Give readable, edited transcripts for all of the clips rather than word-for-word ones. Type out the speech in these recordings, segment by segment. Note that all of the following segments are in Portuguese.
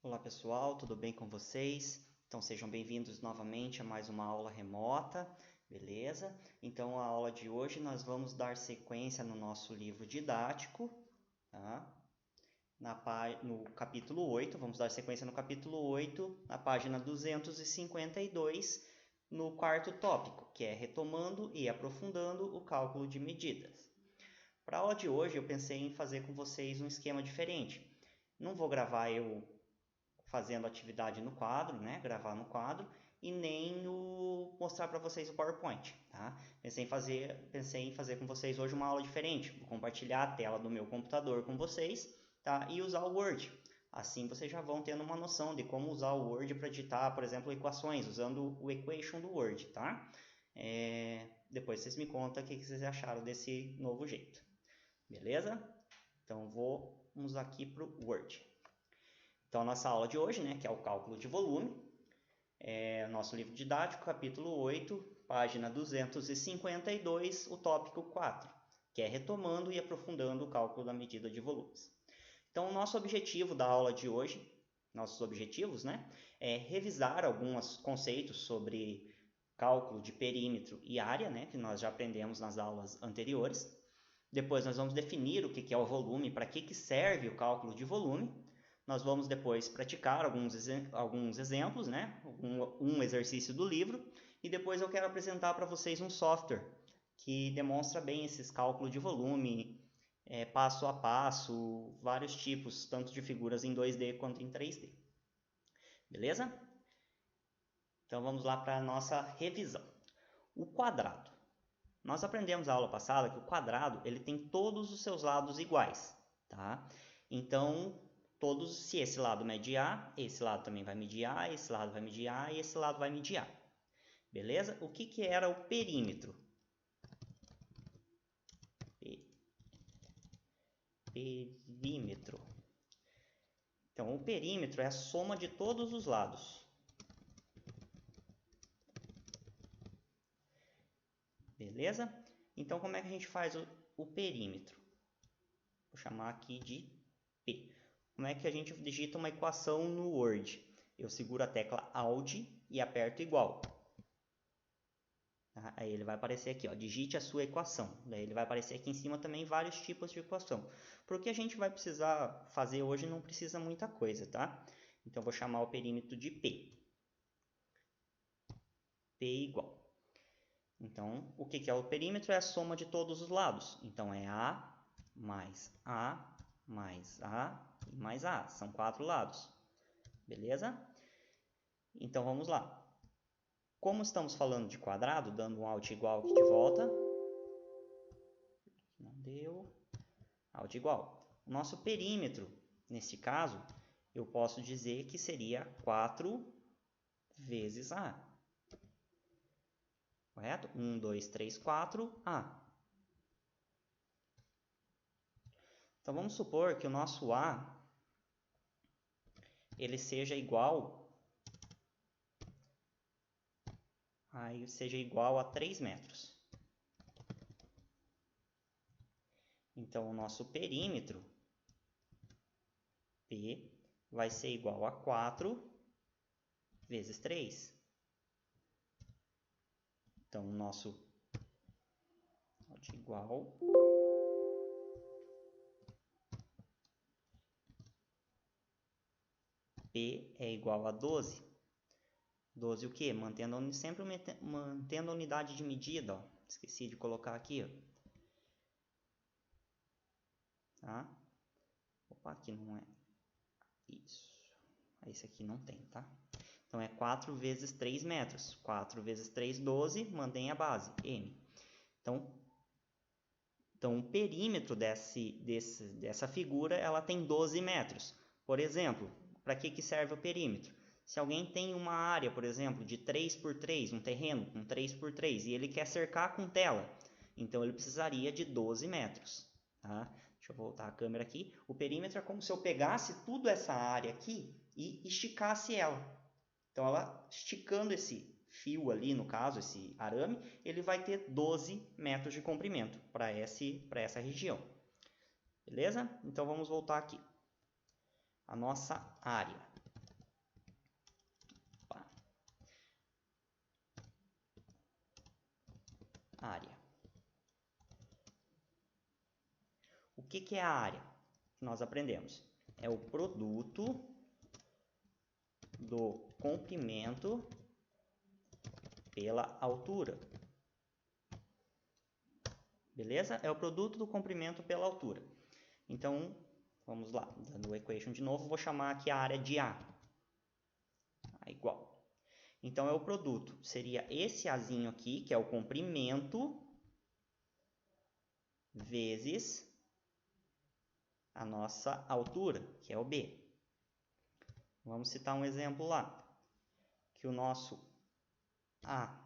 Olá pessoal, tudo bem com vocês? Então sejam bem-vindos novamente a mais uma aula remota, beleza? Então a aula de hoje nós vamos dar sequência no nosso livro didático, tá? No capítulo 8, vamos dar sequência no capítulo 8, na página 252, no quarto tópico, que é retomando e aprofundando o cálculo de medidas. Para a aula de hoje eu pensei em fazer com vocês um esquema diferente. Não vou gravar eu fazendo atividade no quadro, né? Gravar no quadro, e nem mostrar para vocês o PowerPoint, tá? Pensei em fazer com vocês hoje uma aula diferente. Vou compartilhar a tela do meu computador com vocês, tá? E usar o Word. Assim vocês já vão tendo uma noção de como usar o Word para digitar, por exemplo, equações, usando o Equation do Word, tá? Depois vocês me contam o que vocês acharam desse novo jeito. Beleza? Então vamos aqui para o Word. Então, a nossa aula de hoje, né, que é o cálculo de volume, é nosso livro didático, capítulo 8, página 252, o tópico 4, que é retomando e aprofundando o cálculo da medida de volumes. Então, o nosso objetivo da aula de hoje, nossos objetivos, né, é revisar alguns conceitos sobre cálculo de perímetro e área, né, que nós já aprendemos nas aulas anteriores. Depois nós vamos definir o que é o volume, para que serve o cálculo de volume. Nós vamos depois praticar alguns exemplos, né? um exercício do livro, e depois eu quero apresentar para vocês um software que demonstra bem esses cálculos de volume, passo a passo, vários tipos, tanto de figuras em 2D quanto em 3D. Beleza? Então vamos lá para a nossa revisão. O quadrado. Nós aprendemos na aula passada que o quadrado ele tem todos os seus lados iguais, tá? Então, se esse lado mede A, esse lado também vai medir A, esse lado vai medir A e esse lado vai medir A. Beleza? O que era o perímetro? Perímetro. Então, o perímetro é a soma de todos os lados. Beleza? Então, como é que a gente faz o perímetro? Vou chamar aqui de P. Como é que a gente digita uma equação no Word? Eu seguro a tecla Alt e aperto igual. Tá? Aí ele vai aparecer aqui, ó, digite a sua equação. Daí ele vai aparecer aqui em cima também vários tipos de equação. Porque a gente vai precisar fazer hoje não precisa muita coisa, tá? Então eu vou chamar o perímetro de P. P igual. Então, o que é o perímetro? É a soma de todos os lados. Então é A mais A mais A e mais A. São 4 lados. Beleza? Então vamos lá. Como estamos falando de quadrado, dando um Alt igual aqui de volta. Não deu. Alt igual. O nosso perímetro, nesse caso, eu posso dizer que seria 4 vezes A. Correto? 1, 2, 3, 4, A. Então vamos supor que o nosso A ele seja igual a 3 metros. Então o nosso perímetro P vai ser igual a 4 vezes 3. Então o nosso igual P é igual a 12. 12 o quê? Sempre mantendo a unidade de medida. Ó. Esqueci de colocar aqui. Ó. Tá? Opa, aqui não é. Isso. Esse aqui não tem, tá? Então é 4 vezes 3 metros. 4 vezes 3, 12. Mantém a base, M. Então o perímetro dessa figura ela tem 12 metros. Por exemplo, para que serve o perímetro? Se alguém tem uma área, por exemplo, de 3 por 3, um terreno com 3 por 3, e ele quer cercar com tela, então ele precisaria de 12 metros. Tá? Deixa eu voltar a câmera aqui. O perímetro é como se eu pegasse toda essa área aqui e esticasse ela. Então, ela esticando esse fio ali, no caso, esse arame, ele vai ter 12 metros de comprimento para essa região. Beleza? Então, vamos voltar aqui. A nossa área. área. O que é a área? Nós aprendemos. É o produto do comprimento pela altura. Beleza? É o produto do comprimento pela altura. Então, vamos lá. Dando o equation de novo, vou chamar aqui a área de A. A igual. Então, é o produto. Seria esse Azinho aqui, que é o comprimento, vezes a nossa altura, que é o B. Vamos citar um exemplo lá. Que o nosso A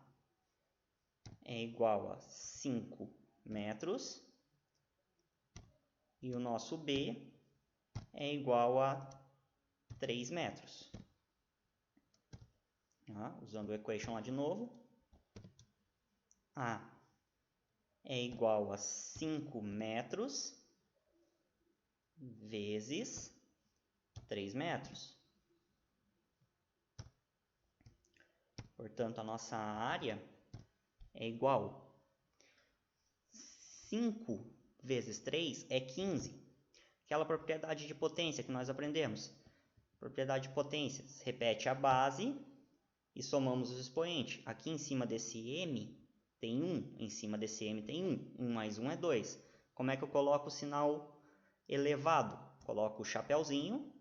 é igual a 5 metros e o nosso B é igual a 3 metros. Usando o equation lá de novo, A é igual a 5 metros vezes 3 metros. Portanto, a nossa área é igual 5 vezes 3 é 15. Aquela propriedade de potência que nós aprendemos. Propriedade de potência, repete a base e somamos os expoentes. Aqui em cima desse m tem 1, em cima desse m tem 1. 1 mais 1 é 2. Como é que eu coloco o sinal elevado? Coloco o chapéuzinho.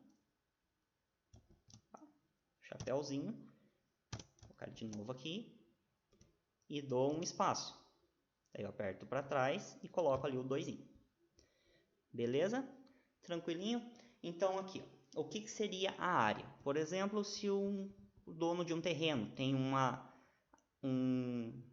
Chapéuzinho. Vou colocar de novo aqui. E dou um espaço. Aí eu aperto para trás e coloco ali o 2. Beleza? Tranquilinho? Então aqui, o que seria a área? Por exemplo, se o dono de um terreno tem um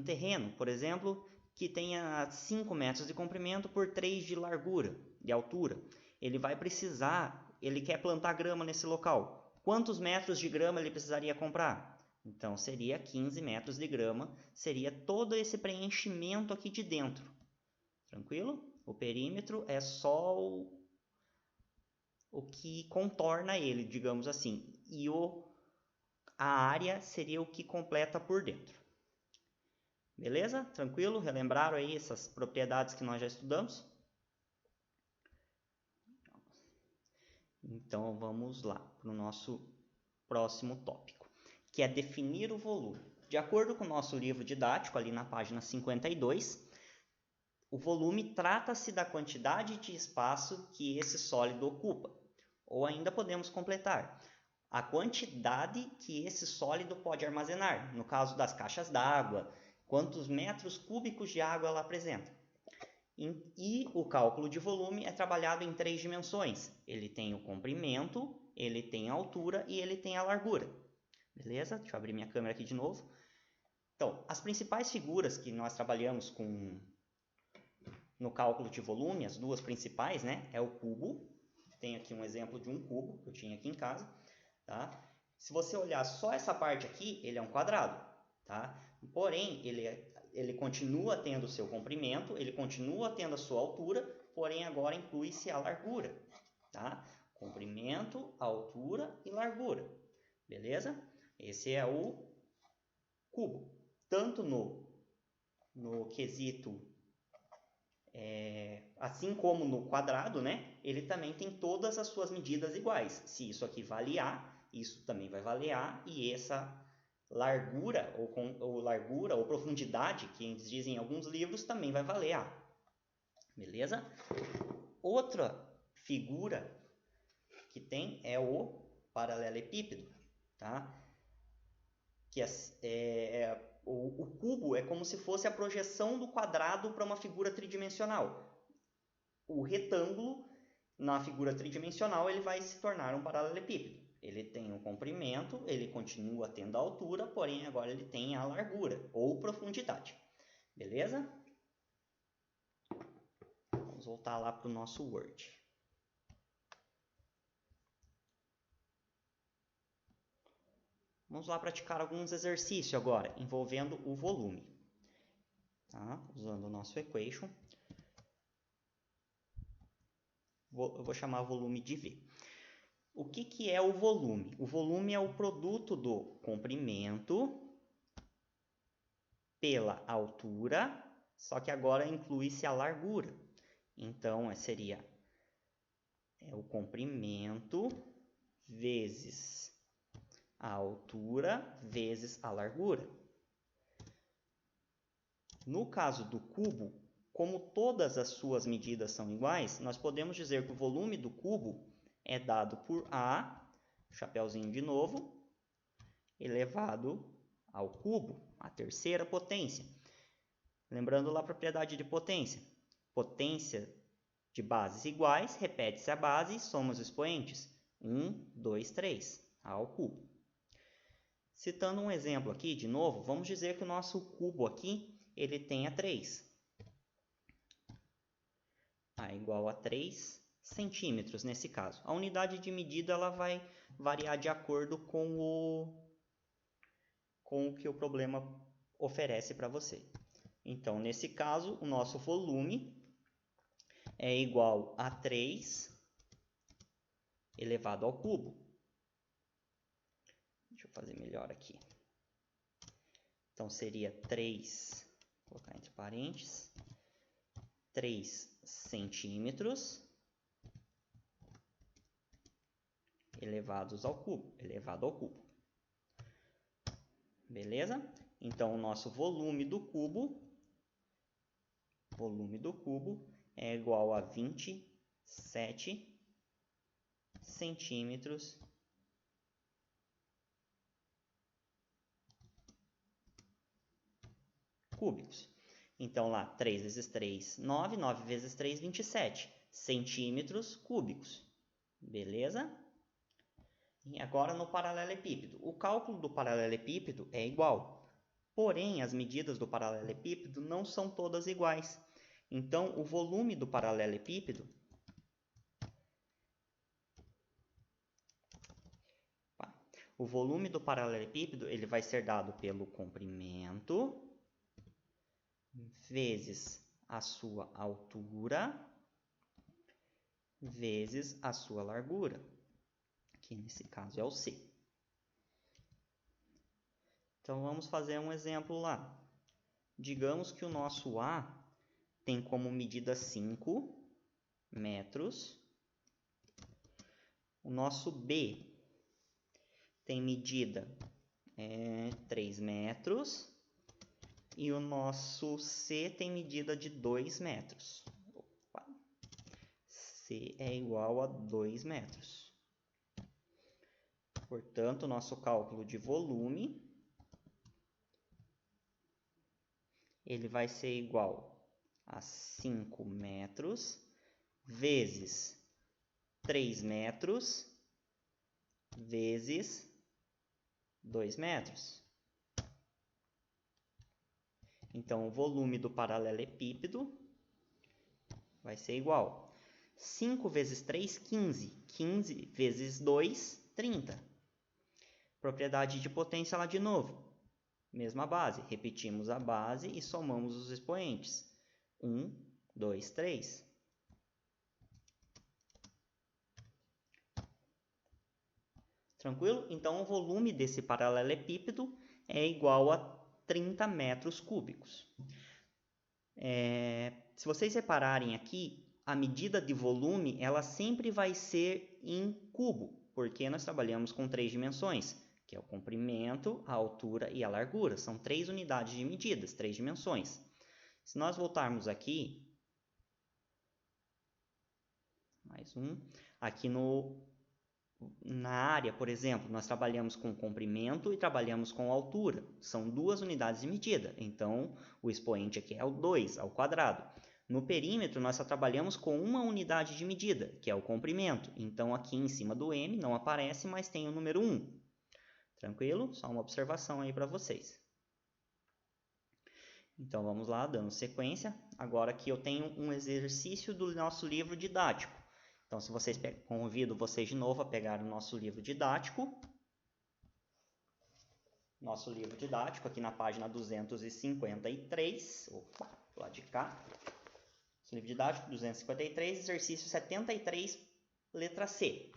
terreno, por exemplo, que tenha 5 metros de comprimento por 3 de largura, de altura. Ele vai precisar, ele quer plantar grama nesse local. Quantos metros de grama ele precisaria comprar? Então, seria 15 metros de grama, seria todo esse preenchimento aqui de dentro. Tranquilo? O perímetro é só o que contorna ele, digamos assim. E a área seria o que completa por dentro. Beleza? Tranquilo? Relembraram aí essas propriedades que nós já estudamos? Então, vamos lá para o nosso próximo tópico, que é definir o volume. De acordo com o nosso livro didático, ali na página 52, o volume trata-se da quantidade de espaço que esse sólido ocupa. Ou ainda podemos completar, a quantidade que esse sólido pode armazenar. No caso das caixas d'água, quantos metros cúbicos de água ela apresenta. E o cálculo de volume é trabalhado em 3 dimensões. Ele tem o comprimento, ele tem a altura e ele tem a largura. Beleza? Deixa eu abrir minha câmera aqui de novo. Então, as principais figuras que nós trabalhamos no cálculo de volume, as duas principais, né, é o cubo. Tem aqui um exemplo de um cubo que eu tinha aqui em casa. Tá? Se você olhar só essa parte aqui, ele é um quadrado. Tá? Porém, ele continua tendo o seu comprimento, ele continua tendo a sua altura, porém agora inclui-se a largura. Tá? Comprimento, altura e largura. Beleza? Esse é o cubo. Tanto no quesito, assim como no quadrado, né? Ele também tem todas as suas medidas iguais. Se isso aqui vale A, isso também vai valer A, e essa largura ou profundidade, que eles dizem em alguns livros, também vai valer A. Beleza? Outra figura que tem é o paralelepípedo, tá? Que o cubo é como se fosse a projeção do quadrado para uma figura tridimensional. O retângulo, na figura tridimensional, ele vai se tornar um paralelepípedo. Ele tem um comprimento, ele continua tendo a altura, porém agora ele tem a largura ou profundidade. Beleza? Vamos voltar lá para o nosso Word. Vamos lá praticar alguns exercícios agora, envolvendo o volume. Tá? Usando o nosso equation. Eu vou chamar volume de V. O que é o volume? O volume é o produto do comprimento pela altura, só que agora inclui-se a largura. Então, seria o comprimento vezes a altura vezes a largura. No caso do cubo, como todas as suas medidas são iguais, nós podemos dizer que o volume do cubo é dado por A, chapeuzinho de novo, elevado ao cubo, a terceira potência. Lembrando lá a propriedade de potência. Potência de bases iguais, repete-se a base e soma os expoentes. 1, 2, 3, A ao cubo. Citando um exemplo aqui, de novo, vamos dizer que o nosso cubo aqui, ele tenha 3. A igual a 3 centímetros nesse caso. A unidade de medida ela vai variar de acordo com o que o problema oferece para você. Então, nesse caso, o nosso volume é igual a 3 elevado ao cubo. Deixa eu fazer melhor aqui. Então, seria 3, vou colocar entre parênteses, 3 centímetros elevado ao cubo. Beleza? Então, o nosso volume do cubo é igual a 27 centímetros cúbicos. Então, lá, 3 vezes 3, 9. 9 vezes 3, 27 centímetros cúbicos. Beleza? E agora no paralelepípedo. O cálculo do paralelepípedo é igual. Porém, as medidas do paralelepípedo não são todas iguais. Então, o volume do paralelepípedo ele vai ser dado pelo comprimento vezes a sua altura vezes a sua largura, que nesse caso é o C. Então, vamos fazer um exemplo lá. Digamos que o nosso A tem como medida 5 metros. O nosso B tem medida 3 metros. E o nosso C tem medida de 2 metros. Opa. C é igual a 2 metros. Portanto, o nosso cálculo de volume ele vai ser igual a 5 metros vezes 3 metros vezes 2 metros. Então, o volume do paralelepípedo vai ser igual. 5 vezes 3, 15. 15 vezes 2, 30. Propriedade de potência lá de novo. Mesma base. Repetimos a base e somamos os expoentes. 1, 2, 3. Tranquilo? Então, o volume desse paralelepípedo é igual a 30 metros cúbicos. Se vocês repararem aqui, a medida de volume ela sempre vai ser em cubo, porque nós trabalhamos com 3 dimensões, que é o comprimento, a altura e a largura. São 3 unidades de medidas, 3 dimensões. Se nós voltarmos aqui, mais um, aqui na área, por exemplo, nós trabalhamos com comprimento e trabalhamos com altura. São 2 unidades de medida. Então, o expoente aqui é o 2 ao quadrado. No perímetro, nós só trabalhamos com uma unidade de medida, que é o comprimento. Então, aqui em cima do M não aparece, mas tem o número 1. Tranquilo? Só uma observação aí para vocês. Então, vamos lá, dando sequência. Agora aqui eu tenho um exercício do nosso livro didático. Então, se vocês convido vocês de novo a pegar o nosso livro didático. Nosso livro didático aqui na página 253. Opa, do lado de cá. Nosso livro didático 253, exercício 73, letra C.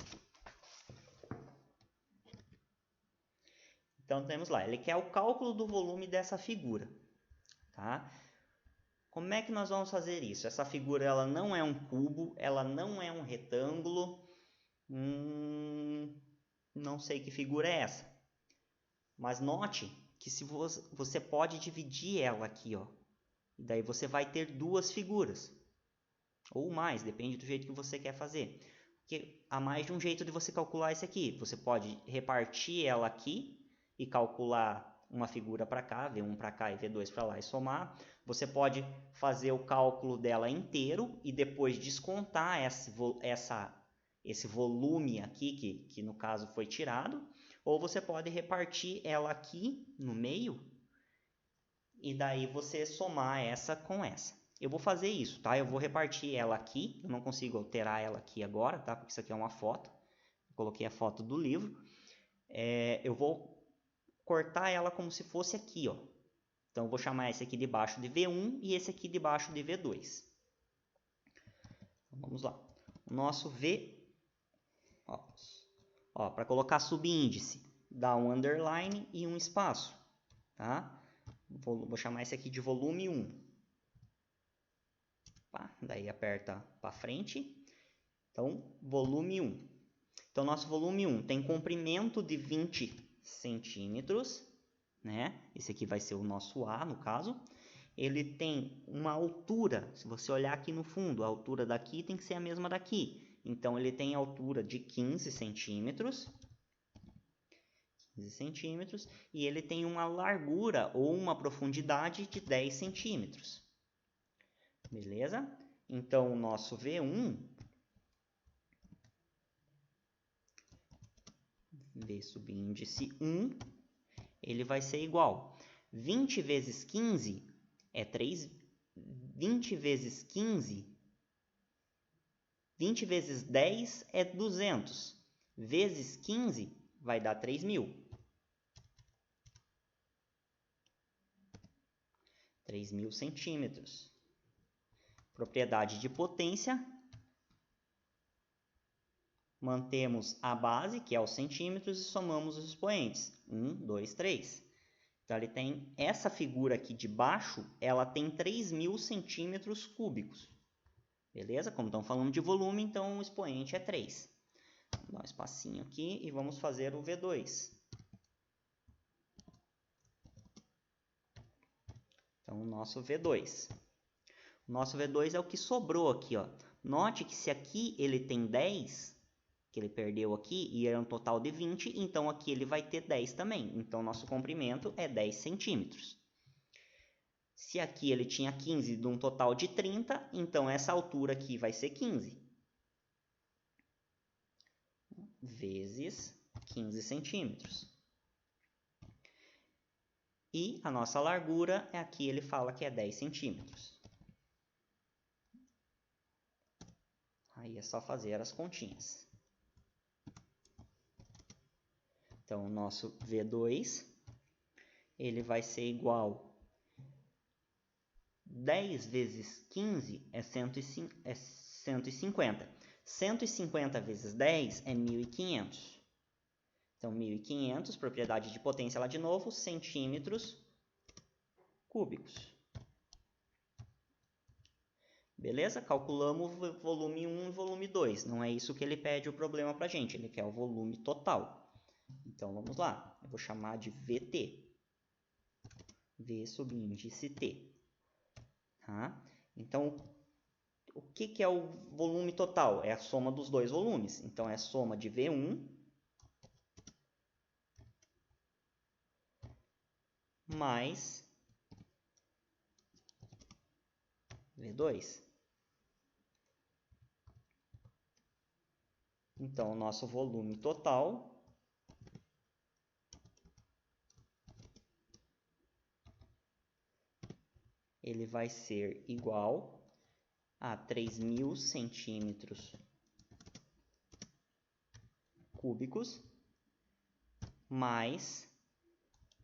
Então, temos lá. Ele quer o cálculo do volume dessa figura. tá? Como é que nós vamos fazer isso? Essa figura ela não é um cubo, ela não é um retângulo. Não sei que figura é essa. Mas note que se você pode dividir ela aqui, ó. E daí você vai ter duas figuras. Ou mais, depende do jeito que você quer fazer. Porque há mais de um jeito de você calcular isso aqui. Você pode repartir ela aqui e calcular uma figura para cá, V1 para cá e V2 para lá e somar. Você pode fazer o cálculo dela inteiro e depois descontar esse volume aqui, que no caso foi tirado. Ou você pode repartir ela aqui no meio e daí você somar essa com essa. Eu vou fazer isso, tá? Eu vou repartir ela aqui, eu não consigo alterar ela aqui agora, tá? Porque isso aqui é uma foto. Eu coloquei a foto do livro. Eu vou cortar ela como se fosse aqui, ó. Então eu vou chamar esse aqui de baixo de V1 e esse aqui de baixo de V2. Então, vamos lá. O nosso V, ó, para colocar subíndice, dá um underline e um espaço, tá? Vou chamar esse aqui de volume 1. Daí aperta para frente. Então, volume 1. Então, nosso volume 1 tem comprimento de 20 centímetros, né? Esse aqui vai ser o nosso A, no caso. Ele tem uma altura, se você olhar aqui no fundo, a altura daqui tem que ser a mesma daqui. Então, ele tem altura de 15 centímetros. 15 centímetros. E ele tem uma largura ou uma profundidade de 10 centímetros. Beleza? Então, o nosso V1, V subíndice 1, ele vai ser igual. 20 vezes 15 é 3. 20 vezes 15, 20 vezes 10 é 200. Vezes 15 vai dar 3.000. 3.000 centímetros. Propriedade de potência. Mantemos a base, que é os centímetros, e somamos os expoentes. 1, 2, 3. Então, ele tem essa figura aqui de baixo, ela tem 3.000 centímetros cúbicos. Beleza? Como estamos falando de volume, então o expoente é 3. Vou dar um espacinho aqui e vamos fazer o V2. Então, o nosso V2. O nosso V2 é o que sobrou aqui, ó. Note que se aqui ele tem 10, que ele perdeu aqui, e é um total de 20, então aqui ele vai ter 10 também. Então, nosso comprimento é 10 centímetros. Se aqui ele tinha 15 de um total de 30, então essa altura aqui vai ser 15. Vezes 15 centímetros. E a nossa largura, aqui ele fala que é 10 centímetros. Aí é só fazer as continhas. Então, o nosso V2, ele vai ser igual 10 vezes 15 é 150. 150 vezes 10 é 1.500. Então, 1.500, propriedade de potência lá de novo, centímetros cúbicos. Beleza? Calculamos o volume 1 e volume 2. Não é isso que ele pede o problema para a gente. Ele quer o volume total. Então, vamos lá. Eu vou chamar de VT. V subíndice T. Tá? Então, o que é o volume total? É a soma dos dois volumes. Então, é a soma de V1 mais V2. Então, o nosso volume total ele vai ser igual a 3.000 centímetros cúbicos mais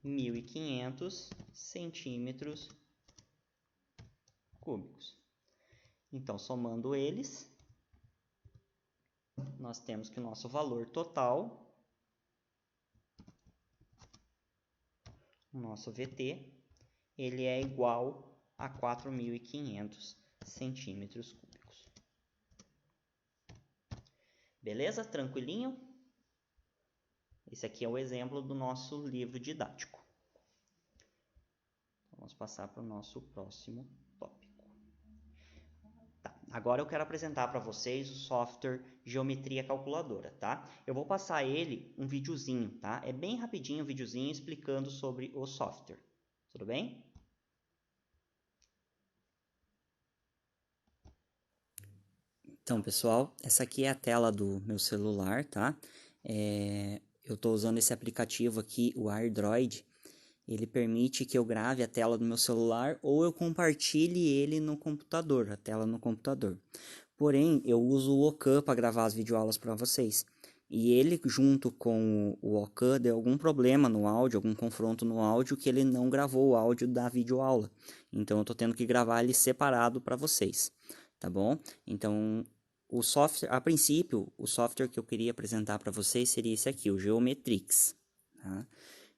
1.500 centímetros cúbicos. Então, somando eles, nós temos que o nosso valor total, o nosso VT, ele é igual a 4.500 centímetros cúbicos. Beleza? Tranquilinho? Esse aqui é o exemplo do nosso livro didático. Vamos passar para o nosso próximo tópico. Tá, agora eu quero apresentar para vocês o software Geometria Calculadora, tá? Eu vou passar ele um videozinho, tá? É bem rapidinho um videozinho explicando sobre o software. Tudo bem? Então, pessoal, essa aqui é a tela do meu celular, tá? Eu estou usando esse aplicativo aqui, o AirDroid. Ele permite que eu grave a tela do meu celular ou eu compartilhe ele no computador, a tela no computador. Porém, eu uso o Ocan para gravar as videoaulas para vocês. E ele, junto com o Ocan, deu algum problema no áudio, algum confronto no áudio, que ele não gravou o áudio da videoaula. Então, eu estou tendo que gravar ele separado para vocês, tá bom? Então, o software, a princípio, o software que eu queria apresentar para vocês seria esse aqui, o Geometrix, tá?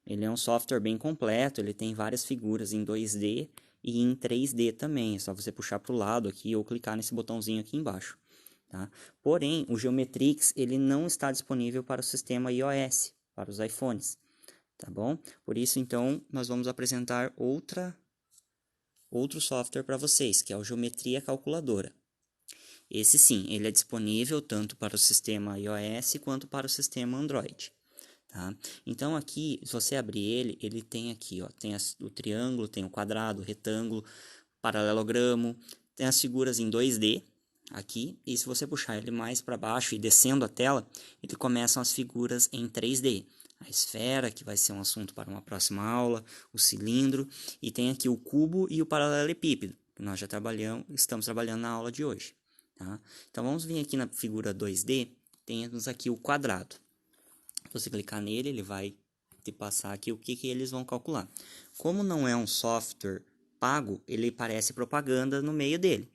Ele é um software bem completo, ele tem várias figuras em 2D e em 3D também. É só você puxar para o lado aqui ou clicar nesse botãozinho aqui embaixo. Tá? Porém, o Geometrix ele não está disponível para o sistema iOS, para os iPhones. Tá bom? Por isso, então, nós vamos apresentar outro software para vocês, que é o Geometria Calculadora. Esse sim, ele é disponível tanto para o sistema iOS quanto para o sistema Android. Tá? Então aqui, se você abrir ele, ele tem aqui, ó, tem o triângulo, tem o quadrado, o retângulo, paralelogramo, tem as figuras em 2D aqui, e se você puxar ele mais para baixo e descendo a tela, ele começam as figuras em 3D. A esfera, que vai ser um assunto para uma próxima aula, o cilindro, e tem aqui o cubo e o paralelepípedo, que nós já estamos trabalhando na aula de hoje. Tá? Então vamos vir aqui na figura 2D, temos aqui o quadrado. Se você clicar nele, ele vai te passar aqui o que eles vão calcular. Como não é um software pago, ele parece propaganda no meio dele.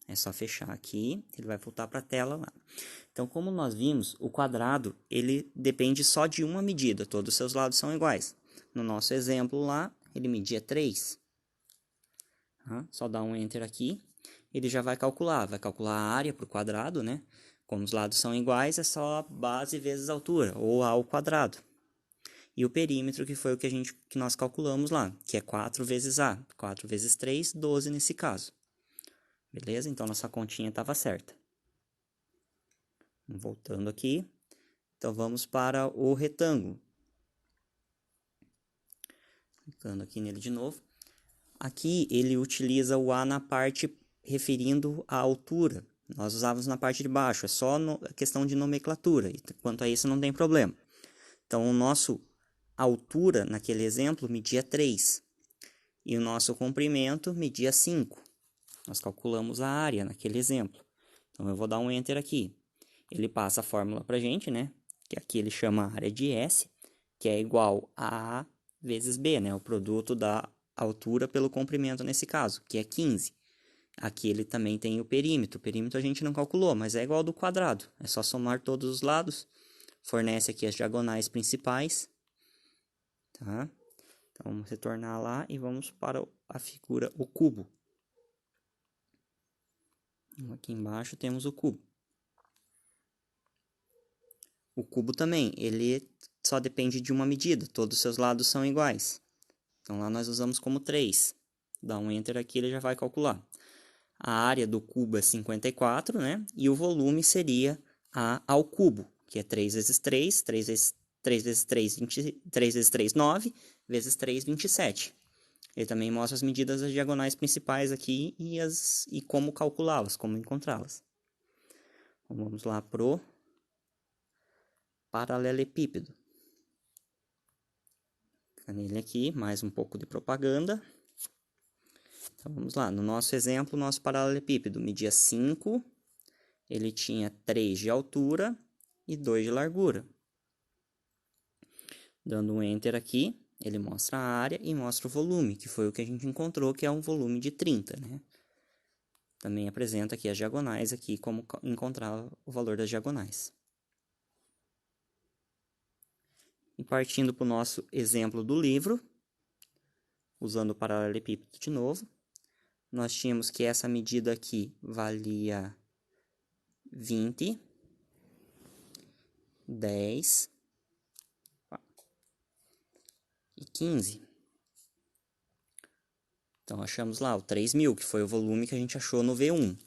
É só fechar aqui, ele vai voltar para a tela lá. Então, como nós vimos, o quadrado ele depende só de uma medida, todos os seus lados são iguais. No nosso exemplo lá, ele media 3. Só dá um Enter aqui, ele já vai calcular a área para o quadrado, né? Como os lados são iguais, é só base vezes altura, ou A ao quadrado. E o perímetro, que foi o que nós calculamos lá, que é 4 vezes A. 4 vezes 3, 12 nesse caso. Beleza? Então, nossa continha estava certa. Voltando aqui. Então, vamos para o retângulo. Clicando aqui nele de novo. Aqui, ele utiliza o A na parte referindo à altura. Nós usávamos na parte de baixo, é só a questão de nomenclatura. E quanto a isso, não tem problema. Então, a altura, naquele exemplo, media 3. E o nosso comprimento media 5. Nós calculamos a área naquele exemplo. Então, eu vou dar um Enter aqui. Ele passa a fórmula para a gente, né? Que aqui ele chama a área de S, que é igual a A vezes B, né? O produto da altura pelo comprimento nesse caso, que é 15. Aqui ele também tem o perímetro. O perímetro a gente não calculou, mas é igual ao do quadrado. É só somar todos os lados. Fornece aqui as diagonais principais. Tá? Então, vamos retornar lá e vamos para a figura, o cubo. Aqui embaixo temos o cubo. O cubo também, ele só depende de uma medida, todos os seus lados são iguais. Então lá nós usamos como 3. Dá um Enter aqui, ele já vai calcular. A área do cubo é 54, né? E o volume seria A ao cubo, que é 3 vezes 3, 3 vezes 3, 3 vezes 3, 9, vezes 3, 27. Ele também mostra as medidas das diagonais principais aqui e como calculá-las, como encontrá-las. Então, vamos lá pro paralelepípedo. Nele aqui, mais um pouco de propaganda. Então, vamos lá. No nosso exemplo, nosso paralelepípedo media 5, ele tinha 3 de altura e 2 de largura. Dando um Enter aqui, ele mostra a área e mostra o volume, que foi o que a gente encontrou, que é um volume de 30, né? Também apresenta aqui as diagonais, aqui como encontrar o valor das diagonais. E partindo para o nosso exemplo do livro, usando o paralelepípedo de novo. Nós tínhamos que essa medida aqui valia 20, 10 e 15. Então, achamos lá o 3.000, que foi o volume que a gente achou no V1.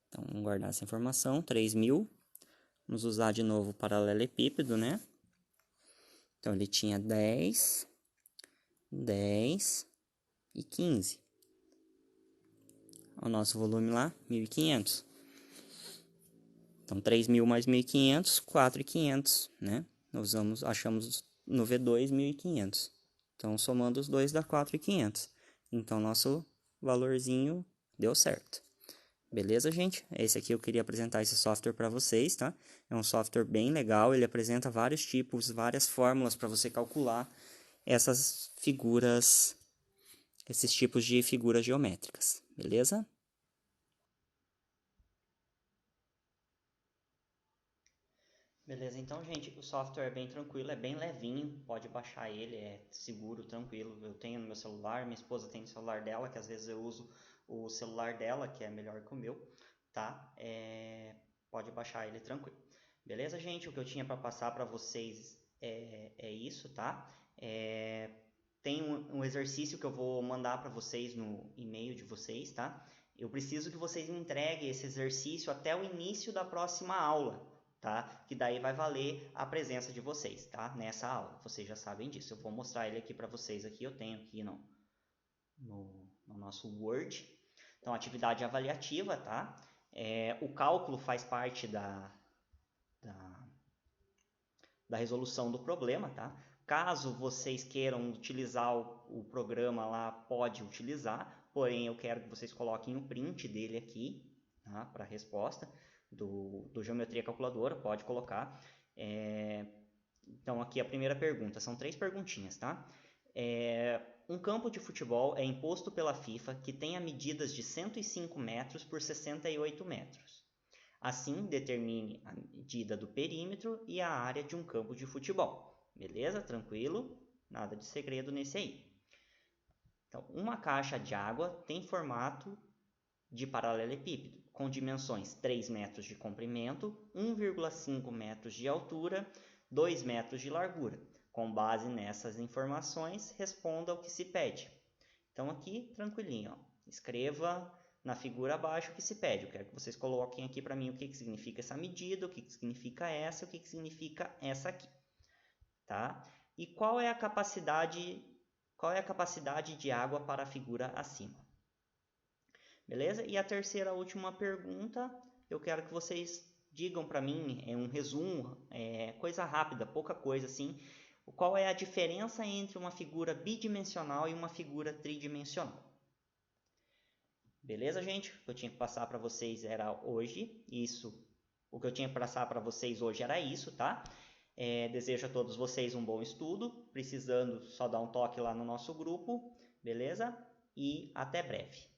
Então, vamos guardar essa informação, 3.000. Vamos usar de novo o paralelepípedo, né? Então, ele tinha 10, 10 e 15. O nosso volume lá, 1.500. Então, 3.000 mais 1.500, 4.500, né? Nós achamos no V2 1.500. Então, somando os dois dá 4.500. Então, nosso valorzinho deu certo. Beleza, gente? Esse aqui eu queria apresentar esse software para vocês, tá? É um software bem legal, ele apresenta vários tipos, várias fórmulas para você calcular essas figuras, esses tipos de figuras geométricas, beleza? Beleza, então, gente, o software é bem tranquilo, é bem levinho, pode baixar ele, é seguro, tranquilo. Eu tenho no meu celular, minha esposa tem no celular dela, que às vezes eu uso o celular dela, que é melhor que o meu, tá? Pode baixar ele tranquilo. Beleza, gente? O que eu tinha para passar para vocês é isso, tá? Tem um exercício que eu vou mandar para vocês no e-mail de vocês, tá? Eu preciso que vocês me entreguem esse exercício até o início da próxima aula. Tá? Que daí vai valer a presença de vocês, tá? Nessa aula, vocês já sabem disso. Eu vou mostrar ele aqui para vocês aqui, eu tenho aqui no nosso Word. Então, atividade avaliativa, tá? O cálculo faz parte da resolução do problema, tá? Caso vocês queiram utilizar o programa lá, pode utilizar, porém eu quero que vocês coloquem o print dele aqui, tá? Para a resposta do Geometria Calculadora, pode colocar. Então, aqui a primeira pergunta, são 3 perguntinhas, tá? Um campo de futebol é imposto pela FIFA que tenha medidas de 105 metros por 68 metros. Assim, determine a medida do perímetro e a área de um campo de futebol. Beleza? Tranquilo? Nada de segredo nesse aí. Então, uma caixa de água tem formato de paralelepípedo, com dimensões 3 metros de comprimento, 1,5 metros de altura, 2 metros de largura. Com base nessas informações, responda ao que se pede. Então, aqui, tranquilinho, ó. Escreva na figura abaixo o que se pede. Eu quero que vocês coloquem aqui para mim o que significa essa medida, o que significa essa, o que significa essa aqui. Tá? E qual é a capacidade de água para a figura acima? Beleza? E a terceira, última pergunta, eu quero que vocês digam para mim, um resumo, coisa rápida, pouca coisa assim, qual é a diferença entre uma figura bidimensional e uma figura tridimensional. Beleza, gente? O que eu tinha que passar para vocês era hoje, o que eu tinha que passar para vocês hoje era isso, tá? Desejo a todos vocês um bom estudo, precisando só dar um toque lá no nosso grupo, beleza? E até breve.